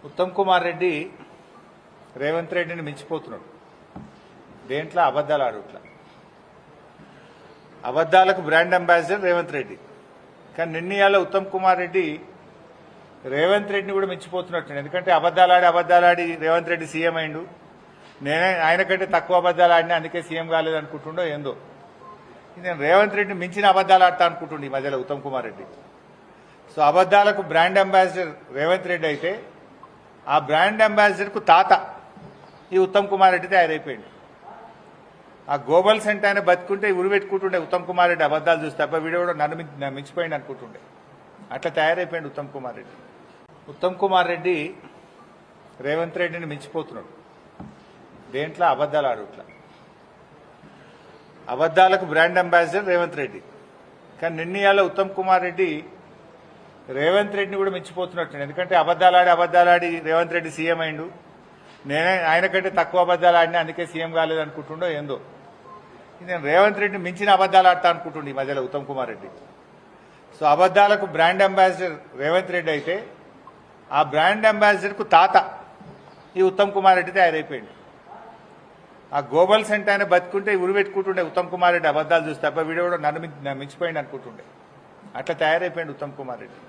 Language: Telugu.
ఉత్తమ్ కుమార్ రెడ్డి రేవంత్ రెడ్డిని మించిపోతున్నాడు. దేంట్లో అబద్దాలు ఆడుట్లా. అబద్దాలకు బ్రాండ్ అంబాసిడర్ రేవంత్ రెడ్డి. కానీ నిన్నయాల ఉత్తమ్ కుమార్ రెడ్డి రేవంత్ రెడ్డిని కూడా మించిపోతున్నట్టు. ఎందుకంటే అబద్దాలాడి రేవంత్ రెడ్డి సీఎం అయిండు. నేనే ఆయన కంటే తక్కువ అబద్దాలు ఆడినా అందుకే సీఎం కాలేదు అనుకుంటుండో ఏందో. నేను రేవంత్ రెడ్డిని మించిన అబద్దాలు ఆడతా అనుకుంటుండే ఈ మధ్యలో ఉత్తమ్ కుమార్ రెడ్డి. సో అబద్దాలకు బ్రాండ్ అంబాసిడర్ రేవంత్ రెడ్డి అయితే ఆ బ్రాండ్ అంబాసిడర్ కు తాత ఈ ఉత్తమ్ కుమార్ రెడ్డి తయారైపోయింది. ఆ గోబల్ సెంట్ ఆయన బతుకుంటే ఉరిపెట్టుకుంటుండే ఉత్తమ్ కుమార్ రెడ్డి అబద్దాలు చూస్తే తప్ప వీడియో కూడా నన్ను మించిపోయింది అనుకుంటుండే. అట్లా తయారైపోయింది ఉత్తమ్ కుమార్ రెడ్డి. ఉత్తమ్ కుమార్ రెడ్డి రేవంత్ రెడ్డిని మించిపోతున్నాడు. దేంట్లో అబద్దాలు ఆడుట్లా. అబద్దాలకు బ్రాండ్ అంబాసిడర్ రేవంత్ రెడ్డి. కానీ నిన్నయాల ఉత్తమ్ కుమార్ రెడ్డి రేవంత్ రెడ్డిని కూడా మించిపోతున్నట్టు. ఎందుకంటే అబద్దాలాడి రేవంత్ రెడ్డి సీఎం అయిండు. నేనే ఆయన కంటే తక్కువ అబద్దాలు ఆడినా అందుకే సీఎం కాలేదు అనుకుంటుండో ఏందో. నేను రేవంత్ రెడ్డిని మించిన అబద్దాలు ఆడతా అనుకుంటుండే ఈ మధ్యలో ఉత్తమ్ కుమార్ రెడ్డి. సో అబద్దాలకు బ్రాండ్ అంబాసిడర్ రేవంత్ రెడ్డి అయితే ఆ బ్రాండ్ అంబాసిడర్ కు తాత ఈ ఉత్తమ్ కుమార్ రెడ్డి తయారైపోయింది. ఆ గోబల్ సెంట్ ఆయన బతుకుంటే ఉరిపెట్టుకుంటుండే ఉత్తమ్ కుమార్ రెడ్డి అబద్దాలు చూస్తే తప్ప వీడియో కూడా నన్ను మించిపోయింది అనుకుంటుండే. అట్లా తయారైపోయింది ఉత్తమ్ కుమార్ రెడ్డి.